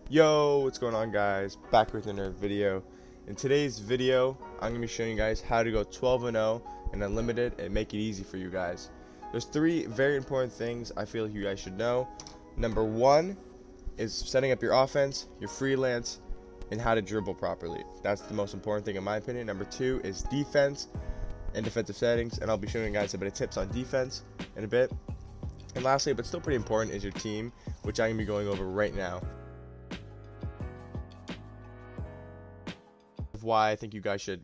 Yo, what's going on, guys? Back with another video. In today's video, I'm going to be showing you guys how to go 12-0 and unlimited and make it easy for you guys. There's three very important things I feel you guys should know. Number one is setting up your offense, your freelance, and how to dribble properly. That's the most important thing in my opinion. Number two is defense and defensive settings, and I'll be showing you guys a bit of tips on defense in a bit. And lastly, but still pretty important, is your team, which I'm going to be going over right now. Why I think you guys should,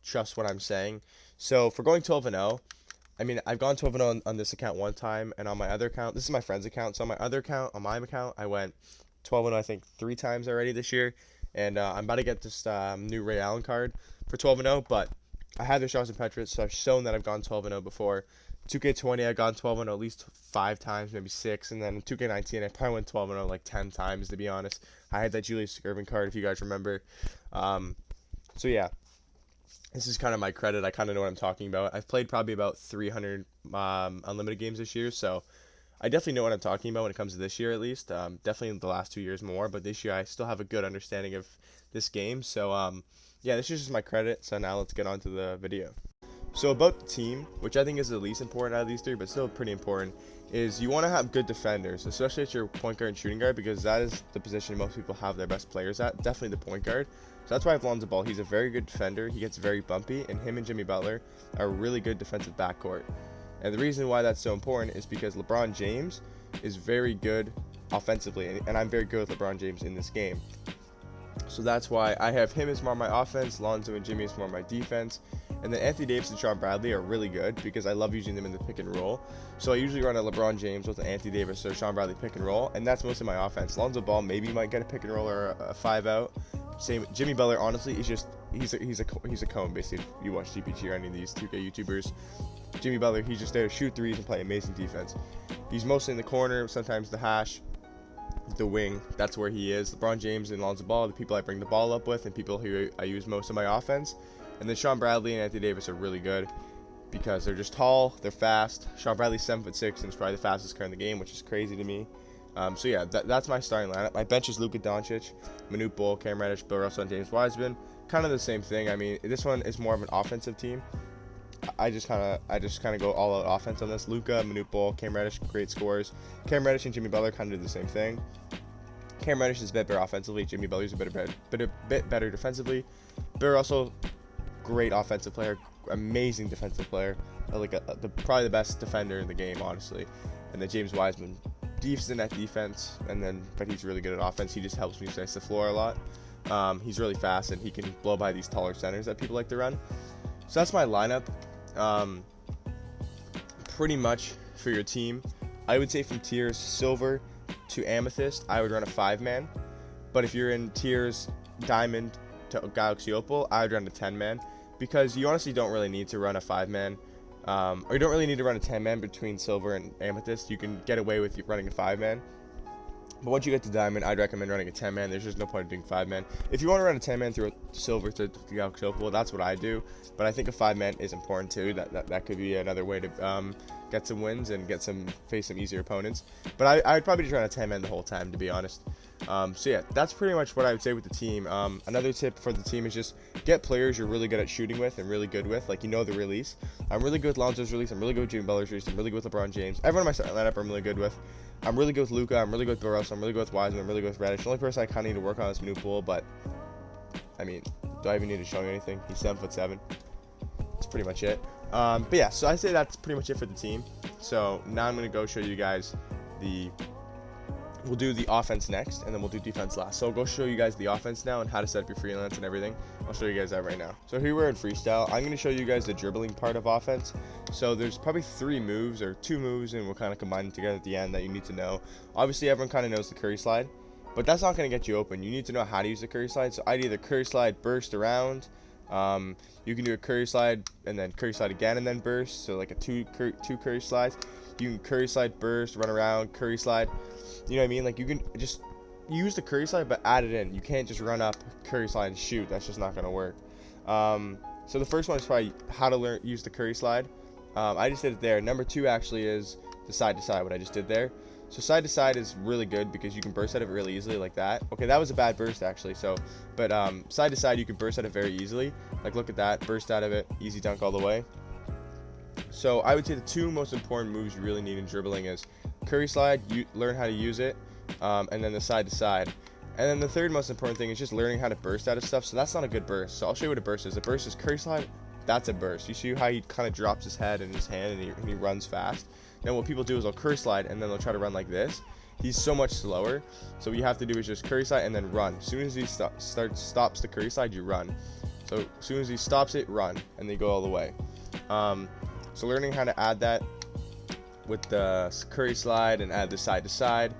trust what I'm saying. So for going 12-0, I mean, I've gone 12-0 on this account one time, and on my other account, this is my friend's account. So on my other account, on my account, I went 12-0, I think, 3 times already this year. And I'm about to get this new Ray Allen card for 12-0, but I have the Austin Petrus, so I've shown that I've gone 12-0 before. 2K20, I've gone 12-0 at least 5 times, maybe 6, and then 2K19, I probably went 12-0 like 10 times, to be honest. I had that Julius Erving card, if you guys remember. So yeah, this is kind of my credit. I kind of know what I'm talking about. I've played probably about 300 unlimited games this year, so I definitely know what I'm talking about when it comes to this year, at least. Definitely in the last 2 years more, but this year I still have a good understanding of this game. So yeah, this is just my credit. So now let's get on to the video. So about the team, which I think is the least important out of these three, but still pretty important, is you want to have good defenders, especially at your point guard and shooting guard, because that is the position most people have their best players at, definitely the point guard. So that's why I have Lonzo Ball. He's a very good defender. He gets very bumpy, and him and Jimmy Butler are a really good defensive backcourt. And the reason why that's so important is because LeBron James is very good offensively, and I'm very good with LeBron James in this game. So that's why I have him as more my offense, Lonzo and Jimmy as more my defense. And then Anthony Davis and Sean Bradley are really good because I love using them in the pick and roll. So I usually run a LeBron James with an Anthony Davis or Sean Bradley pick and roll, and that's mostly my offense. Lonzo Ball maybe might get a pick and roll or a 5-out. Same Jimmy Butler, honestly, is just he's a cone basically. If you watch GPG or any of these 2K YouTubers, Jimmy Butler, he's just there to shoot threes and play amazing defense. He's mostly in the corner, sometimes the hash, the wing. That's where he is. LeBron James and Lonzo Ball are the people I bring the ball up with and people who I use most of my offense. And then Sean Bradley and Anthony Davis are really good because they're just tall, they're fast. Sean Bradley's 7'6" and is probably the fastest player in the game, which is crazy to me. So yeah, that's my starting lineup. My bench is Luka Doncic, Manute Bol, Cam Reddish, Bill Russell, and James Wiseman. Kind of the same thing. I mean, this one is more of an offensive team. I just kind of go all out offense on this. Luka, Manute Bol, Cam Reddish, great scorers. Cam Reddish and Jimmy Butler kind of do the same thing. Cam Reddish is a bit better offensively. Jimmy Butler's a bit better defensively. Bill Russell, great offensive player, amazing defensive player, probably the best defender in the game, honestly. And then James Wiseman, decent at defense, but he's really good at offense. He just helps me space the floor a lot. He's really fast and he can blow by these taller centers that people like to run. So that's my lineup. Pretty much for your team, I would say from tiers silver to amethyst, I would run a 5-man. But if you're in tiers diamond to Galaxy Opal, I would run a 10-man. Because you honestly don't really need to run a 5-man, or you don't really need to run a 10-man between silver and amethyst. You can get away with running a 5-man. But once you get to diamond, I'd recommend running a 10-man. There's just no point in doing 5-man. If you want to run a 10-man through a silver to Galaxy Opal, that's what I do. But I think a 5-man is important too. That could be another way to get some wins and face some easier opponents. But I'd probably just run a 10-man the whole time, to be honest. So yeah, that's pretty much what I would say with the team. Another tip for the team is just get players you're really good at shooting with and really good with, like the release. I'm really good with Lonzo's release. I'm really good with Jimmy Butler's release. I'm really good with LeBron James. Everyone in my starting lineup I'm really good with. I'm really good with Luka. I'm really good with Bill Russell. I'm really good with Wiseman. I'm really good with Reddish. The only person I kind of need to work on is Manute Bol, but I mean, do I even need to show you anything? He's 7'7". That's pretty much it. But yeah, so I say that's pretty much it for the team. So now I'm gonna go show you guys we'll do the offense next, and then we'll do defense last. So I'll go show you guys the offense now and how to set up your freelance and everything. I'll show you guys that right now. So here we're in freestyle. I'm going to show you guys the dribbling part of offense. So there's probably 3 moves or 2 moves, and we'll kind of combine them together at the end that you need to know. Obviously, everyone kind of knows the Curry slide, but that's not going to get you open. You need to know how to use the Curry slide. So I'd either Curry slide, burst around. You can do a Curry slide and then Curry slide again and then burst. So like a two Curry slides. You can Curry slide, burst, run around, Curry slide. You know what I mean? Like, you can just use the Curry slide, but add it in. You can't just run up Curry slide and shoot. That's just not going to work. So the first one is probably how to use the Curry slide. I just did it there. Number 2 actually is the side to side, what I just did there. So side to side is really good because you can burst out of it really easily like that. Okay, that was a bad burst actually. So, but side to side you can burst out of it very easily. Like look at that, burst out of it, easy dunk all the way. So I would say the two most important moves you really need in dribbling is curry slide, you learn how to use it, and then the side to side. And then the third most important thing is just learning how to burst out of stuff. So that's not a good burst. So I'll show you what a burst is. A burst is curry slide. That's a burst. You see how he kind of drops his head and his hand and he runs fast. Then what people do is they'll curry slide and then they'll try to run like this. He's so much slower. So what you have to do is just curry slide and then run. As soon as he stops the curry slide, you run. So as soon as he stops it, run, and they go all the way. So learning how to add that with the curry slide and add the side to side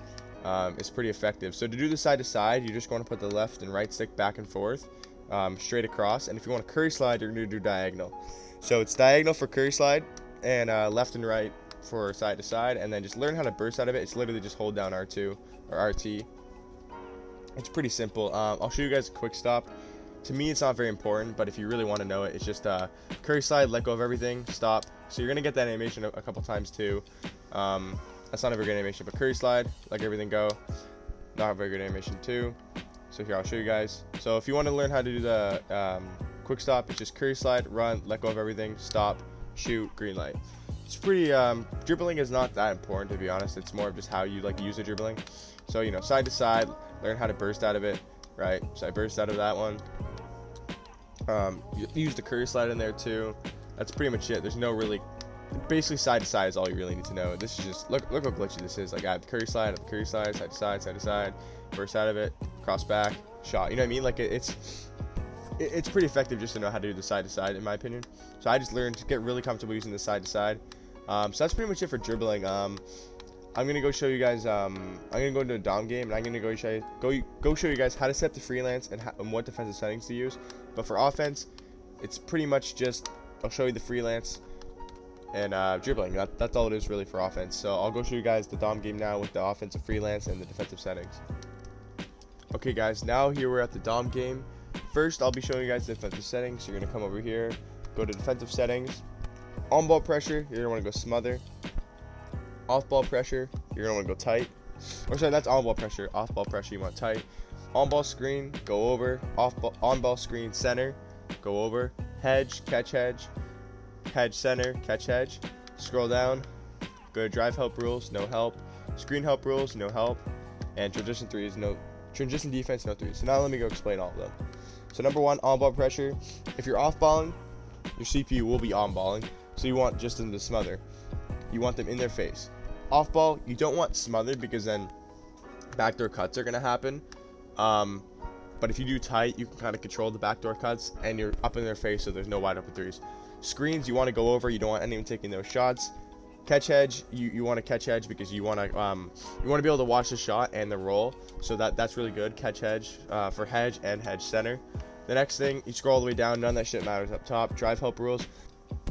is pretty effective. So to do the side to side, you're just going to put the left and right stick back and forth, straight across. And if you want a curry slide, you're going to do diagonal. So it's diagonal for curry slide and left and right for side to side, and then just learn how to burst out of it. It's literally just hold down R2 or RT. It's pretty simple. I'll show you guys a quick stop. To me, it's not very important, but if you really want to know it, it's just curry slide, let go of everything, stop. So you're gonna get that animation a couple times too. That's not a very good animation, but curry slide, let everything go. Not a very good animation too. So here, I'll show you guys. So if you want to learn how to do the quick stop, it's just curry slide, run, let go of everything, stop, shoot, green light. It's pretty, dribbling is not that important, to be honest. It's more of just how you like use the dribbling. So, you know, side to side, learn how to burst out of it, right? So I burst out of that one. You use the curry slide in there too. That's pretty much it. There's no really, basically side to side is all you really need to know. This is just, look how glitchy this is. Like I have the curry slide, side to side, side to side, burst out of it, cross back, shot. You know what I mean? Like it's pretty effective just to know how to do the side to side, in my opinion. So I just learned to get really comfortable using the side to side. So that's pretty much it for dribbling. I'm gonna go show you guys. I'm gonna go into a Dom game, and I'm gonna go show you guys how to set the freelance and what defensive settings to use. But for offense, it's pretty much just I'll show you the freelance and dribbling. That's all it is really for offense. So I'll go show you guys the Dom game now with the offensive freelance and the defensive settings. Okay, guys. Now here we're at the Dom game. First, I'll be showing you guys the defensive settings. So you're gonna come over here, go to defensive settings. On ball pressure, you're gonna want to go smother. Off ball pressure, you're gonna want to go tight. Or sorry, that's on ball pressure. Off ball pressure, you want tight. On ball screen, go over. On ball screen, center, go over. Hedge, catch hedge. Hedge center, catch hedge. Scroll down. Go to drive help rules, no help. Screen help rules, no help. And transition threes, no. Transition defense, no threes. So now let me go explain all of them. So number one, on ball pressure. If you're off balling, your CPU will be on balling. So you want just them to smother. You want them in their face. Off ball, you don't want smothered because then backdoor cuts are gonna happen. But if you do tight, you can kind of control the backdoor cuts and you're up in their face, so there's no wide open threes. Screens, you want to go over. You don't want anyone taking those shots. Catch edge, you want to catch edge because you want to be able to watch the shot and the roll. So that's really good. Catch edge for hedge and hedge center. The next thing, you scroll all the way down. None of that shit matters up top. Drive help rules.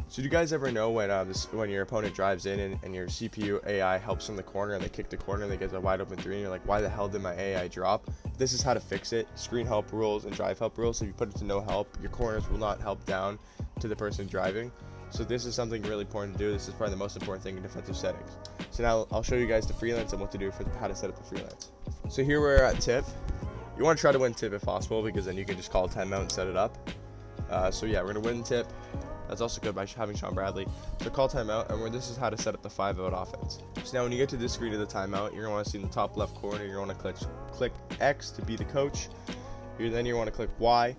So do you guys ever know when your opponent drives in and your CPU AI helps from the corner and they kick the corner and they get a wide open three and you're like, why the hell did my AI drop? This is how to fix it. Screen help rules and drive help rules. So if you put it to no help, your corners will not help down to the person driving. So this is something really important to do. This is probably the most important thing in defensive settings. So now I'll show you guys the freelance and what to do for how to set up the freelance. So here we're at tip. You want to try to win tip if possible because then you can just call a timeout and set it up. So yeah, we're going to win tip. That's also good by having Sean Bradley. So call timeout, and this is how to set up the 5-out offense. So now when you get to this screen of the timeout, you're going to want to see in the top left corner, you're going to want to click X to be the coach. Then you want to click Y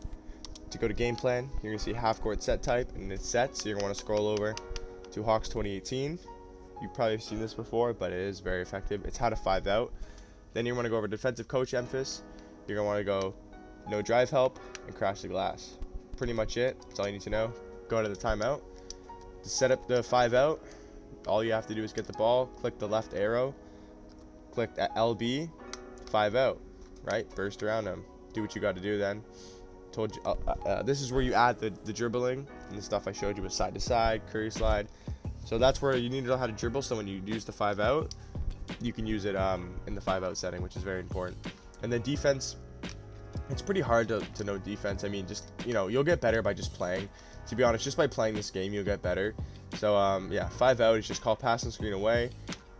to go to game plan. You're going to see half court set type, and it's set. So you're going to want to scroll over to Hawks 2018. You've probably seen this before, but it is very effective. It's how to 5-out. Then you want to go over defensive coach emphasis. You're going to want to go no drive help and crash the glass. Pretty much it. That's all you need to know. Go to the timeout. To set up the 5-out, all you have to do is get the ball, click the left arrow, click LB, 5-out, right? Burst around them. Do what you got to do then. Told you. This is where you add the dribbling and the stuff I showed you with side to side, curry slide. So that's where you need to know how to dribble. So when you use the 5-out, you can use it in the 5-out setting, which is very important. And then defense, it's pretty hard to know defense. I mean, just, you'll get better by just playing. To be honest, just by playing this game, you'll get better. So, yeah, 5-out is just call pass and screen away.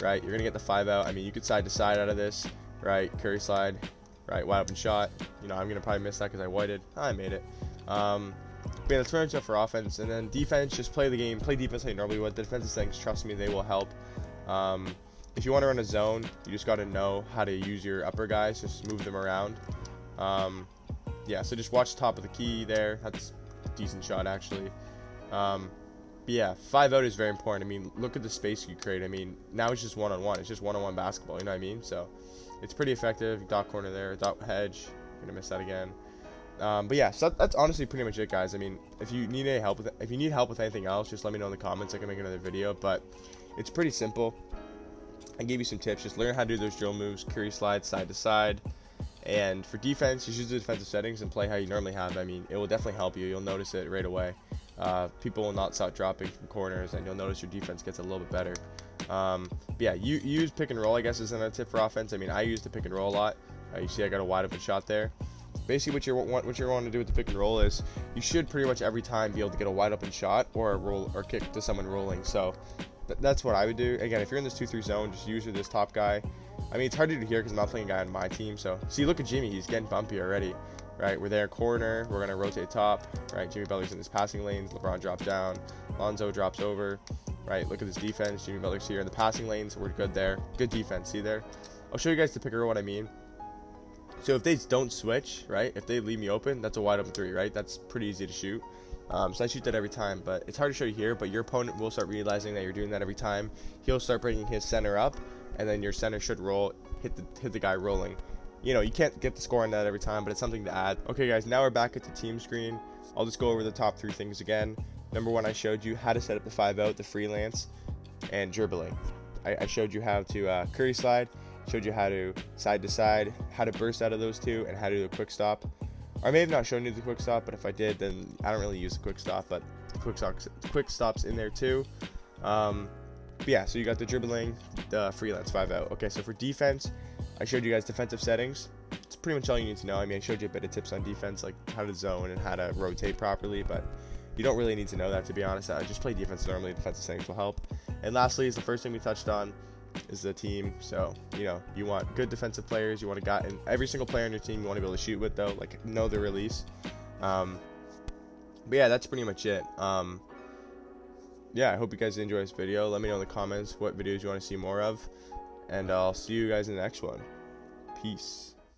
right? You're gonna get the 5 out. I mean, you could side to side out of this, right? Curry slide, right? Wide open shot. You know, I'm gonna probably miss that because I whited. I made it. But yeah, that's pretty much it for offense. And then defense, just play the game, play defense how you normally would. The defensive things, trust me, they will help. If you want to run a zone, you just got to know how to use your upper guys, just move them around. Yeah, so just watch the top of the key there. That's a decent shot, actually. But yeah, 5 out is very important. I mean, look at the space you create. I mean, now it's just one-on-one. It's just one-on-one basketball, you know what I mean? So it's pretty effective. Dot corner there, dot hedge. I'm gonna miss that again. But yeah, so that's honestly pretty much it, guys. I mean, if you need any help with anything else, just let me know in the comments. I can make another video. But it's pretty simple. I gave you some tips. Just learn how to do those drill moves, Curry slide, side to side. And for defense, just use the defensive settings and play how you normally have. I mean, it will definitely help you. You'll notice it right away. People will not start dropping from corners, and you'll notice your defense gets a little bit better. But yeah, you use pick and roll, I guess, is another tip for offense. I mean, I use the pick and roll a lot. You see I got a wide open shot there. Basically, what you're wanting to do with the pick and roll is you should pretty much every time be able to get a wide open shot or a roll or kick to someone rolling. So that's what I would do. Again, if you're in this 2-3 zone, just use this top guy. I mean, it's hard to do here because I'm not playing a guy on my team. So see, look at Jimmy. He's getting bumpy already. Right, we're there corner. We're gonna rotate top. Right, Jimmy Butler's in his passing lanes. LeBron drops down. Lonzo drops over. Right, look at this defense. Jimmy Butler's here in the passing lanes. We're good there. Good defense. See there. I'll show you guys the pick and roll what I mean. So if they don't switch, right, if they leave me open, that's a wide open 3, right? That's pretty easy to shoot. So I shoot that every time, but it's hard to show you here, but your opponent will start realizing that you're doing that every time. He'll start bringing his center up, and then your center should roll, hit the guy rolling. You know, you can't get the score on that every time, but it's something to add. Okay, guys, now we're back at the team screen. I'll just go over the top 3 things again. Number 1, I showed you how to set up the 5 out, the freelance, and dribbling. I showed you how to curry slide. Showed you how to side to side, how to burst out of those 2, and how to do a quick stop. I may have not shown you the quick stop, but if I did, then I don't really use the quick stop, but the quick stops in there too. But yeah, so you got the dribbling, the freelance 5 out. Okay, so for defense, I showed you guys defensive settings. It's pretty much all you need to know. I mean, I showed you a bit of tips on defense, like how to zone and how to rotate properly, but you don't really need to know that, to be honest. I just play defense normally. Defensive settings will help. And lastly is the first thing we touched on, is the team. So, you know, you want good defensive players. You want a guy, and every single player on your team you want to be able to shoot with, though, like know their release. But yeah, that's pretty much it. Yeah, I hope you guys enjoy this video. Let me know in the comments what videos you want to see more of, and I'll see you guys in the next one. Peace.